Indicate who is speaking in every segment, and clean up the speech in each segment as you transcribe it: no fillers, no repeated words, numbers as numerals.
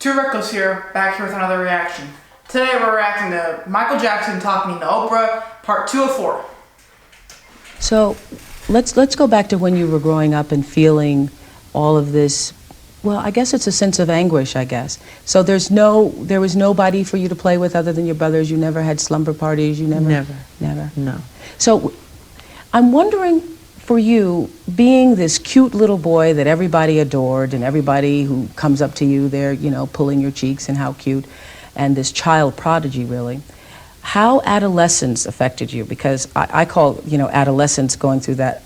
Speaker 1: Two Reckless here, back here with another reaction. Today we're reacting to Michael Jackson talking to Oprah, part 2 of 4.
Speaker 2: So let's go back to when you were growing up and feeling all of this. Well, I guess it's a sense of anguish, I guess. So there was nobody for you to play with other than your brothers. You never had slumber parties. You never.
Speaker 3: No.
Speaker 2: So I'm wondering, for you, being this cute little boy that everybody adored and everybody who comes up to you, they're, pulling your cheeks and how cute, and this child prodigy, really, how adolescence affected you? Because I call, adolescence going through that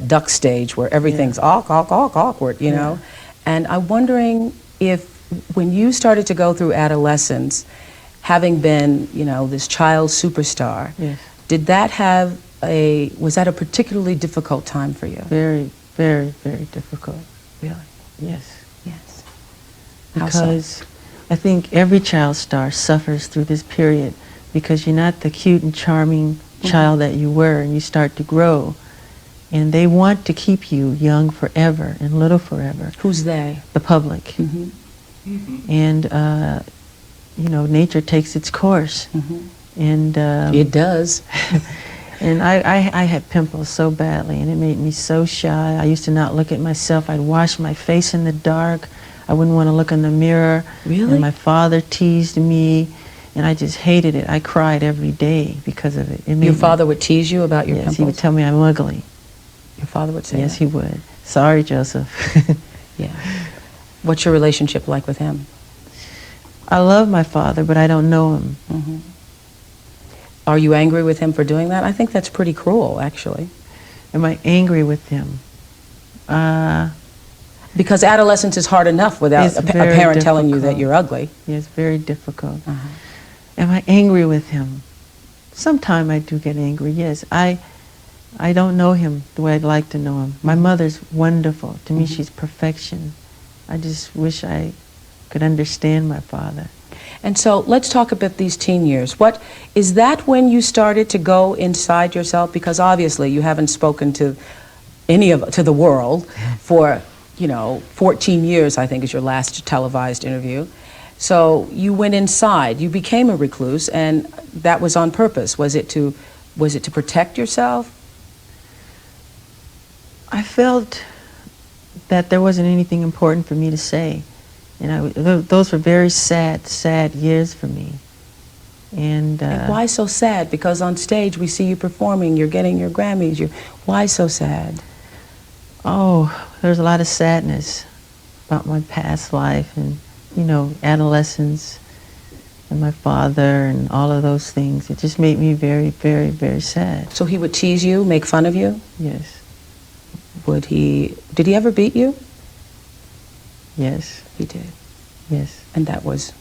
Speaker 2: duck stage where everything's awkward, know? And I'm wondering if when you started to go through adolescence, having been, this child superstar, did that was that a particularly difficult time for you?
Speaker 3: Very, very, very difficult.
Speaker 2: Really?
Speaker 3: Yes.
Speaker 2: Yes.
Speaker 3: Because I think every child star suffers through this period because you're not the cute and charming child that you were, and you start to grow. And they want to keep you young forever and little forever.
Speaker 2: Who's they?
Speaker 3: The public. And, nature takes its course. And
Speaker 2: it does.
Speaker 3: And I had pimples so badly, and it made me so shy. I used to not look at myself. I'd wash my face in the dark. I wouldn't want to look in the mirror.
Speaker 2: Really?
Speaker 3: And my father teased me, and I just hated it. I cried every day because of it.
Speaker 2: Your father would tease you about your pimples?
Speaker 3: Yes, he would tell me I'm ugly.
Speaker 2: Your father would say
Speaker 3: Yes,
Speaker 2: that?
Speaker 3: he would. Sorry, Joseph.
Speaker 2: Yeah. What's your relationship like with him?
Speaker 3: I love my father, but I don't know him.
Speaker 2: Are you angry with him for doing that? I think that's pretty cruel, actually.
Speaker 3: Am I angry with him?
Speaker 2: Because adolescence is hard enough without a parent telling you that you're ugly.
Speaker 3: Yes, very difficult. Am I angry with him? Sometimes I do get angry, yes. I don't know him the way I'd like to know him. My mother's wonderful. To me, she's perfection. I just wish I could understand my father.
Speaker 2: And so let's talk about these teen years. Is that when you started to go inside yourself? Because obviously you haven't spoken to to the world for 14 years, I think, is your last televised interview. So you went inside. You became a recluse, and that was on purpose. Was it to protect yourself?
Speaker 3: I felt that there wasn't anything important for me to say. And those were very sad, sad years for me. And
Speaker 2: why so sad? Because on stage we see you performing, you're getting your Grammys. Why so sad?
Speaker 3: Oh, there's a lot of sadness about my past life and, adolescence and my father and all of those things. It just made me very, very, very sad.
Speaker 2: So he would tease you, make fun of you?
Speaker 3: Yes.
Speaker 2: Did he ever beat you?
Speaker 3: Yes.
Speaker 2: He did.
Speaker 3: Yes.
Speaker 2: And that was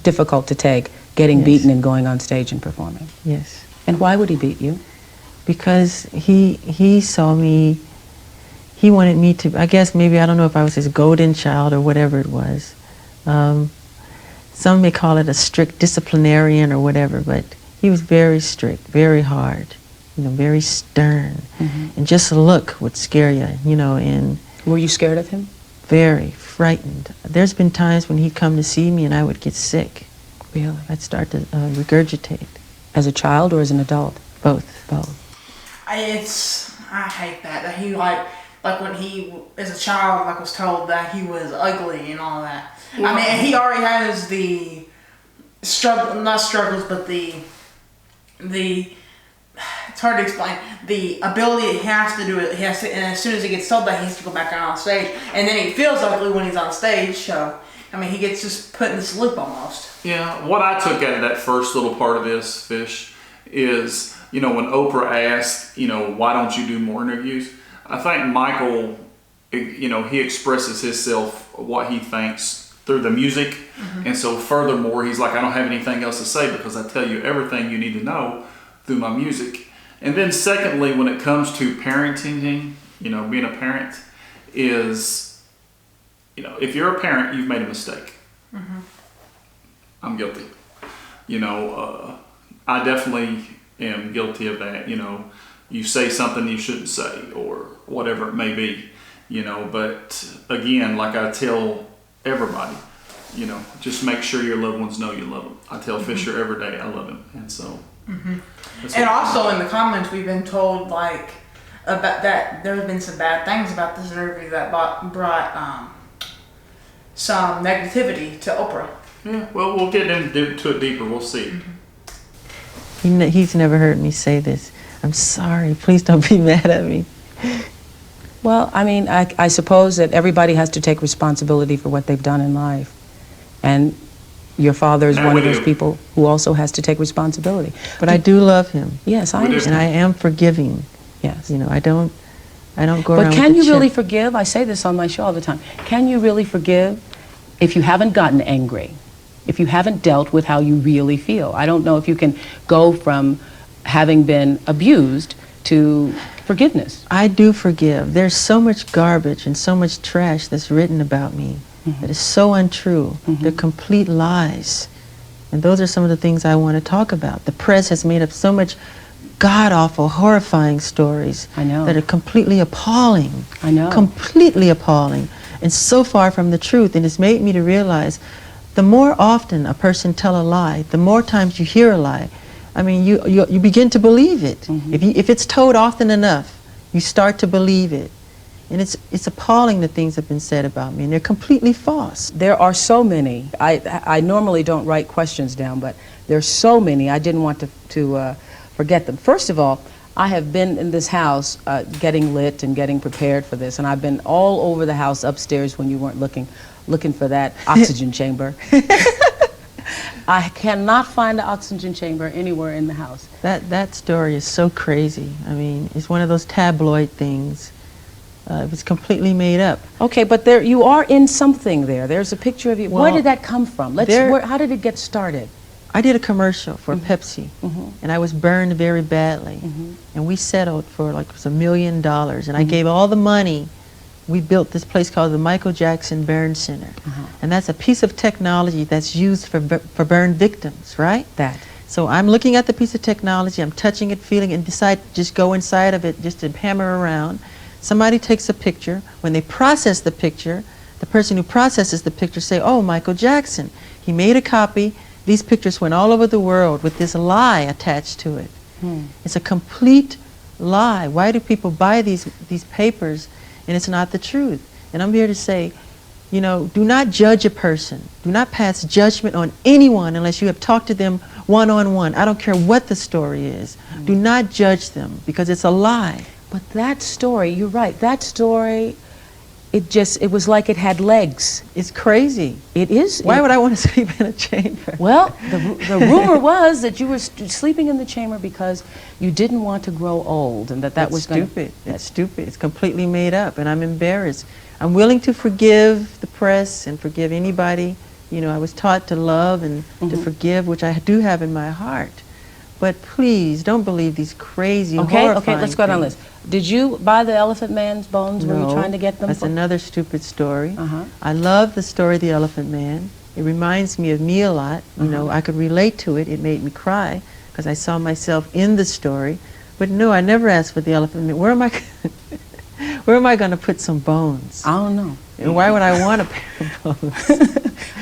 Speaker 2: difficult to take, getting beaten and going on stage and performing.
Speaker 3: Yes.
Speaker 2: And why would he beat you?
Speaker 3: Because he saw me, he wanted me to, I guess maybe, I don't know if I was his golden child or whatever it was. Some may call it a strict disciplinarian or whatever, but he was very strict, very hard, very stern. And just a look would scare you, and...
Speaker 2: Were you scared of him?
Speaker 3: Very frightened. There's been times when he'd come to see me and I would get sick.
Speaker 2: Really?
Speaker 3: I'd start to regurgitate.
Speaker 2: As a child or as an adult?
Speaker 3: Both.
Speaker 1: I hate that he like when he, as a child, was told that he was ugly and all that. Yeah. I mean, he already has the not struggles, but the it's hard to explain. The ability he has to do it. And as soon as he gets told that, he has to go back out on stage. And then he feels ugly when he's on stage. So, I mean, he gets just put in this loop almost.
Speaker 4: Yeah, what I took out of that first little part of this, Fish, is, when Oprah asked, why don't you do more interviews? I think Michael, he expresses himself, what he thinks through the music. And so furthermore, he's like, I don't have anything else to say because I tell you everything you need to know through my music. And then secondly, when it comes to parenting, being a parent is, if you're a parent, you've made a mistake. I'm guilty. I definitely am guilty of that. You say something you shouldn't say or whatever it may be, but again, like I tell everybody, you know, just make sure your loved ones know you love them. I tell Fisher every day I love him, and so.
Speaker 1: And also in the comments, we've been told like about that there have been some bad things about this interview that brought some negativity to Oprah.
Speaker 4: Yeah, well, we'll get into it deeper. We'll see.
Speaker 3: He's never heard me say this. I'm sorry. Please don't be mad at me.
Speaker 2: Well, I mean, I suppose that everybody has to take responsibility for what they've done in life. And your father is one of those people who also has to take responsibility.
Speaker 3: But I do love him.
Speaker 2: Yes, I understand.
Speaker 3: And I am forgiving.
Speaker 2: Yes.
Speaker 3: You know, I don't go
Speaker 2: But
Speaker 3: around
Speaker 2: can
Speaker 3: with
Speaker 2: you really forgive? I say this on my show all the time. Can you really forgive if you haven't gotten angry? If you haven't dealt with how you really feel? I don't know if you can go from having been abused to forgiveness.
Speaker 3: I do forgive. There's so much garbage and so much trash that's written about me that is so untrue. They're complete lies. And those are some of the things I want to talk about. The press has made up so much god-awful, horrifying stories that are completely appalling.
Speaker 2: I know.
Speaker 3: Completely appalling. And so far from the truth. And it's made me to realize the more often a person tell a lie, the more times you hear a lie, I mean, you begin to believe it. If it's told often enough, you start to believe it. And it's appalling the things that have been said about me, and they're completely false.
Speaker 2: There are so many. I normally don't write questions down, but there's so many. I didn't want to forget them. First of all, I have been in this house getting lit and getting prepared for this, and I've been all over the house upstairs when you weren't looking for that oxygen chamber. I cannot find the oxygen chamber anywhere in the house.
Speaker 3: That story is so crazy. I mean, it's one of those tabloid things. It was completely made up.
Speaker 2: Okay, but there you are in something there. There's a picture of you. Well, where did that come from? How did it get started?
Speaker 3: I did a commercial for Pepsi, and I was burned very badly. And we settled for like it was $1 million, and I gave all the money. We built this place called the Michael Jackson Burn Center. And that's a piece of technology that's used for burn victims, right? So I'm looking at the piece of technology, I'm touching it, feeling it, and decide to just go inside of it just to hammer around. Somebody takes a picture. When they process the picture, the person who processes the picture say, oh, Michael Jackson. He made a copy. These pictures went all over the world with this lie attached to it. It's a complete lie. Why do people buy these papers and it's not the truth? And I'm here to say, you know, do not judge a person. Do not pass judgment on anyone unless you have talked to them one-on-one. I don't care what the story is. Do not judge them because it's a lie.
Speaker 2: But that story, you're right, that story, it was like it had legs.
Speaker 3: It's crazy.
Speaker 2: It is.
Speaker 3: Why would I want to sleep in a chamber?
Speaker 2: Well, the rumor was that you were sleeping in the chamber because you didn't want to grow old, and that was
Speaker 3: stupid. It's stupid. It's completely made up, and I'm embarrassed. I'm willing to forgive the press and forgive anybody. You know, I was taught to love and to forgive, which I do have in my heart. But please, don't believe these crazy, horrifying
Speaker 2: Okay, let's go down the list. Did you buy the Elephant Man's bones?
Speaker 3: No,
Speaker 2: Were you trying to get them?
Speaker 3: That's another stupid story. I love the story of the Elephant Man. It reminds me of me a lot. You know, I could relate to it. It made me cry because I saw myself in the story. But no, I never asked for the Elephant Man. Where am I going to put some bones?
Speaker 2: I don't know.
Speaker 3: And why would I want a pair of bones?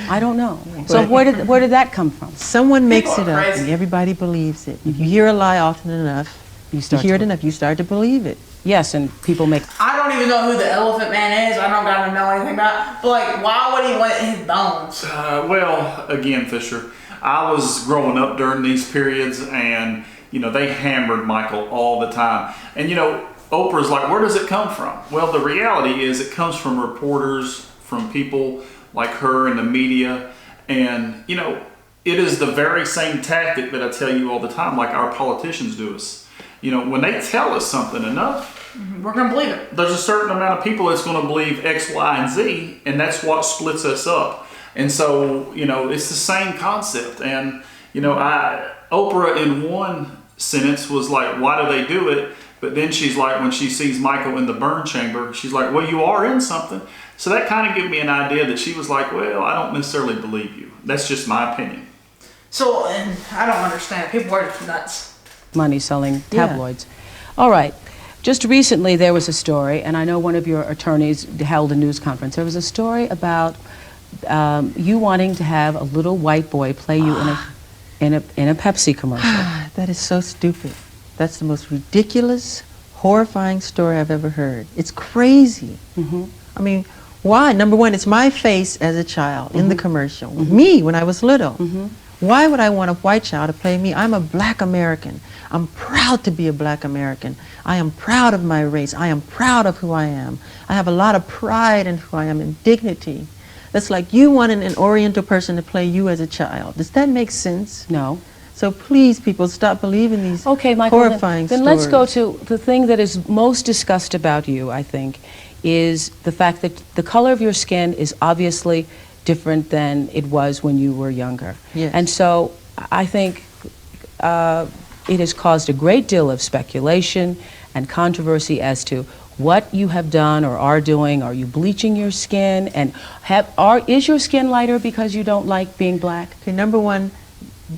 Speaker 2: I don't know. So where did that come from?
Speaker 3: Someone makes it up and everybody believes it. If you hear a lie often enough, you start to believe it.
Speaker 2: Yes, and people make...
Speaker 1: I don't even know who the Elephant Man is. I don't gotta know anything about it. But like, why would he want his bones?
Speaker 4: Well, again, Fisher, I was growing up during these periods, and you know they hammered Michael all the time. And you know, Oprah's like, where does it come from? Well, the reality is it comes from reporters, from people like her in the media, and you know, it is the very same tactic that I tell you all the time, like our politicians do us. You know, when they tell us something enough,
Speaker 1: we're going to believe it.
Speaker 4: There's a certain amount of people that's going to believe X, Y, and Z, and that's what splits us up. And so, you know, it's the same concept. And, you know, Oprah in one sentence was like, why do they do it? But then she's like, when she sees Michael in the burn chamber, she's like, well, you are in something. So that kind of gave me an idea that she was like, well, I don't necessarily believe you. That's just my opinion.
Speaker 1: So, and I don't understand. People are nuts.
Speaker 2: Money selling tabloids. All right. Just recently there was a story, and I know one of your attorneys held a news conference. There was a story about you wanting to have a little white boy play you in a Pepsi commercial.
Speaker 3: That is so stupid. That's the most ridiculous, horrifying story I've ever heard. It's crazy. I mean, why? Number one, it's my face as a child in the commercial. Me when I was little. Why would I want a white child to play me? I'm a black American. I'm proud to be a black American. I am proud of my race. I am proud of who I am. I have a lot of pride in who I am and dignity. That's like you wanting an Oriental person to play you as a child. Does that make sense?
Speaker 2: No.
Speaker 3: So please, people, stop believing these
Speaker 2: Michael,
Speaker 3: horrifying
Speaker 2: then
Speaker 3: stories.
Speaker 2: let's go to the thing that is most discussed about you, I think, is the fact that the color of your skin is obviously different than it was when you were younger.
Speaker 3: Yes.
Speaker 2: And so I think it has caused a great deal of speculation and controversy as to what you have done or are doing. Are you bleaching your skin? And is your skin lighter because you don't like being black?
Speaker 3: Okay, number one,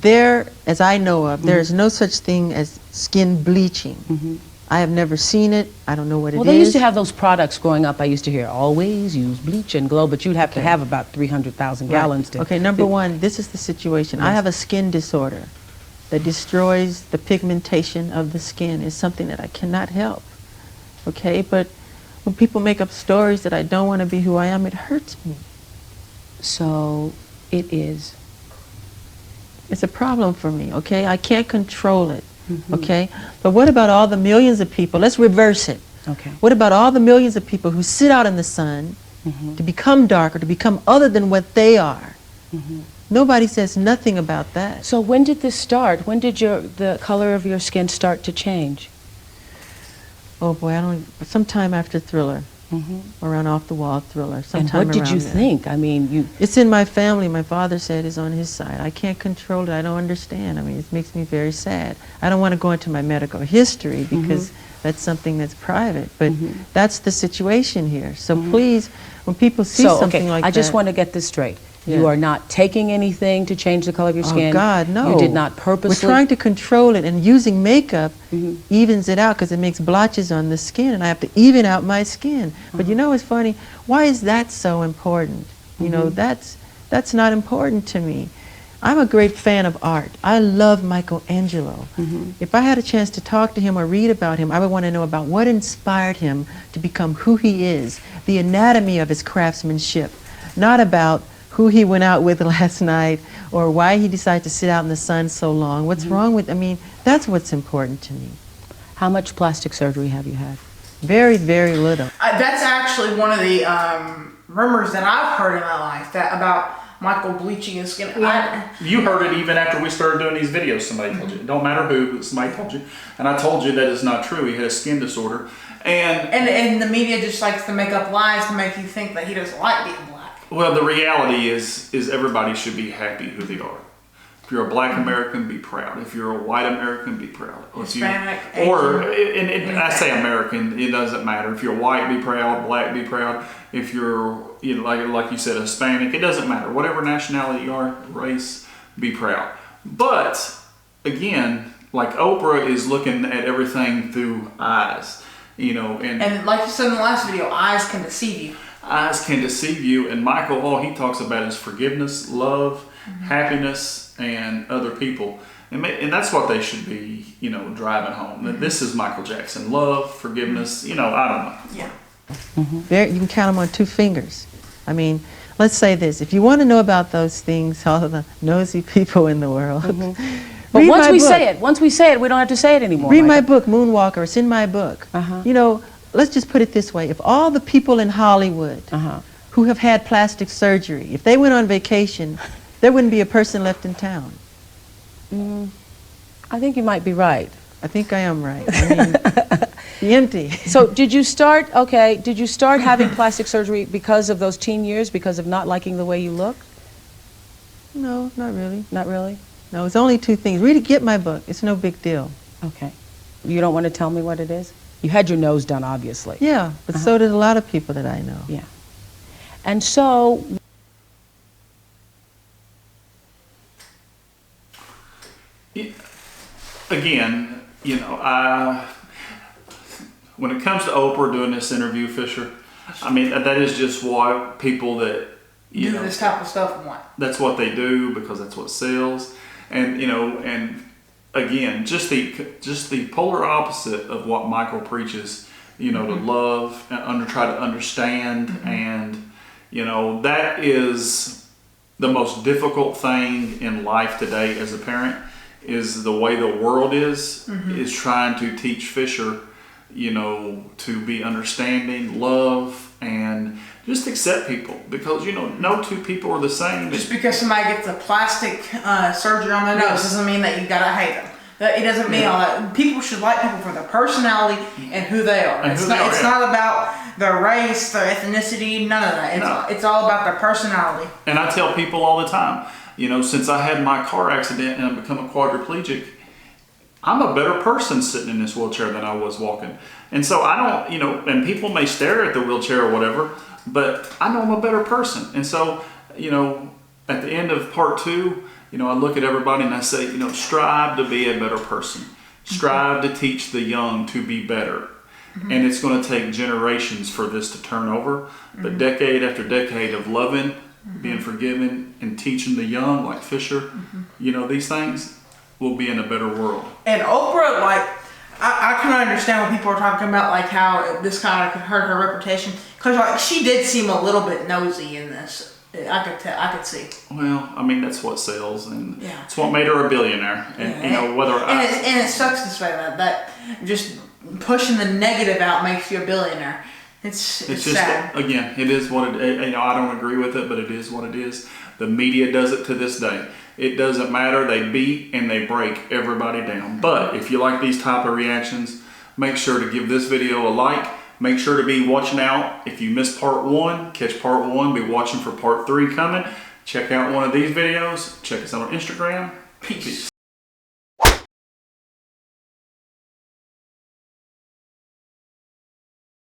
Speaker 3: as I know of, there is no such thing as skin bleaching. I have never seen it. I don't know what it is.
Speaker 2: Well, they used to have those products growing up. I used to hear, always use bleach and glow, but you'd have to have about 300,000 gallons to...
Speaker 3: Okay, number one, this is the situation. I have a skin disorder that destroys the pigmentation of the skin. It's something that I cannot help. Okay, but when people make up stories that I don't want to be who I am, it hurts me.
Speaker 2: So it is.
Speaker 3: It's a problem for me, okay? I can't control it, okay? But what about all the millions of people? Let's reverse it.
Speaker 2: Okay.
Speaker 3: What about all the millions of people who sit out in the sun to become darker, to become other than what they are? Nobody says nothing about that.
Speaker 2: So when did this start? When did the color of your skin start to change?
Speaker 3: Oh boy, sometime after Thriller, around Off the Wall Thriller, sometime
Speaker 2: And what did you
Speaker 3: around there.
Speaker 2: think? I mean,
Speaker 3: It's in my family. My father said it's on his side. I can't control it. I don't understand. I mean, it makes me very sad. I don't want to go into my medical history because that's something that's private, but that's the situation here. So please, when people see something like that...
Speaker 2: I just want to get this straight.
Speaker 3: Yeah.
Speaker 2: You are not taking anything to change the color of your skin?
Speaker 3: Oh, God, no.
Speaker 2: You did not purposely?
Speaker 3: We're trying to control it, and using makeup evens it out because it makes blotches on the skin, and I have to even out my skin. But you know what's funny? Why is that so important? You know, that's not important to me. I'm a great fan of art. I love Michelangelo. If I had a chance to talk to him or read about him, I would want to know about what inspired him to become who he is, the anatomy of his craftsmanship, not about who he went out with last night, or why he decided to sit out in the sun so long. What's wrong with, I mean, that's what's important to me.
Speaker 2: How much plastic surgery have you had?
Speaker 3: Very, very little.
Speaker 1: That's actually one of the rumors that I've heard in my life, that about Michael bleaching his skin.
Speaker 4: You heard it even after we started doing these videos. Somebody told you. It don't matter who, but somebody told you. And I told you that it's not true. He had a skin disorder. And
Speaker 1: the media just likes to make up lies to make you think that he doesn't like being black.
Speaker 4: well, the reality is everybody should be happy who they are. If you're a black American, be proud. If you're a white American, be proud.
Speaker 1: Hispanic,
Speaker 4: and I say American, it doesn't matter. If you're white, be proud. Black, be proud. If you're, like you said, Hispanic, it doesn't matter. Whatever nationality you are, race, be proud. But again, like Oprah is looking at everything through eyes,
Speaker 1: and like you said in the last video, eyes can deceive you.
Speaker 4: Eyes can deceive you, and Michael, all he talks about is forgiveness, love, happiness, and other people. And that's what they should be, driving home. This is Michael Jackson. Love, forgiveness, I don't know.
Speaker 1: Yeah.
Speaker 3: You can count them on 2 fingers. I mean, let's say this. If you want to know about those things, all of the nosy people in the world,
Speaker 2: But once we say it, we don't have to say it anymore.
Speaker 3: Read my
Speaker 2: Michael.
Speaker 3: book, Moonwalker. It's in my book. Let's just put it this way. If all the people in Hollywood who have had plastic surgery, if they went on vacation, there wouldn't be a person left in town.
Speaker 2: I think you might be right.
Speaker 3: I think I am right. I mean, be empty.
Speaker 2: So did you start having plastic surgery because of those teen years, because of not liking the way you look?
Speaker 3: No, not really.
Speaker 2: Not really?
Speaker 3: No, it's only 2 things. Get my book. It's no big deal.
Speaker 2: Okay. You don't want to tell me what it is? You had your nose done, obviously.
Speaker 3: Yeah, but so did a lot of people that I know.
Speaker 2: Yeah. And so...
Speaker 4: Again, when it comes to Oprah doing this interview, Fisher, I mean, that is just what people that, you
Speaker 1: do
Speaker 4: know,
Speaker 1: this type of stuff want.
Speaker 4: that's what they do because that's what sells. And and again, just the polar opposite of what Michael preaches, to love and try to understand. And that is the most difficult thing in life today as a parent, is the way the world is trying to teach Fisher to be understanding, love, and just accept people, because no two people are the same.
Speaker 1: Just because somebody gets a plastic surgery on their nose doesn't mean that you gotta hate them. It doesn't mean all that. People should like people for their personality and who they are. It's not about their race, their ethnicity, none of that. It's all about their personality.
Speaker 4: And I tell people all the time, since I had my car accident and I become a quadriplegic, I'm a better person sitting in this wheelchair than I was walking. And so I don't, and people may stare at the wheelchair or whatever, but I know I'm a better person. And so, at the end of part 2, I look at everybody and I say, strive to be a better person. Strive to teach the young to be better. And it's going to take generations for this to turn over. But decade after decade of loving, being forgiving, and teaching the young, like Fisher, these things, we'll be in a better world.
Speaker 1: And Oprah, I can understand when people are talking about how this kind of could hurt her reputation, because she did seem a little bit nosy in this. I could see.
Speaker 4: Well, I mean, that's what sells, and it's what made her a billionaire. And it
Speaker 1: sucks to say that just pushing the negative out makes you a billionaire. It's just sad.
Speaker 4: Again, it is what it. I don't agree with it, but it is what it is. The media does it to this day. It doesn't matter. They beat and they break everybody down. But if you like these type of reactions, make sure to give this video a like. Make sure to be watching out. If you missed part 1, catch part 1. Be watching for part 3 coming. Check out one of these videos. Check us out on Instagram. Peace.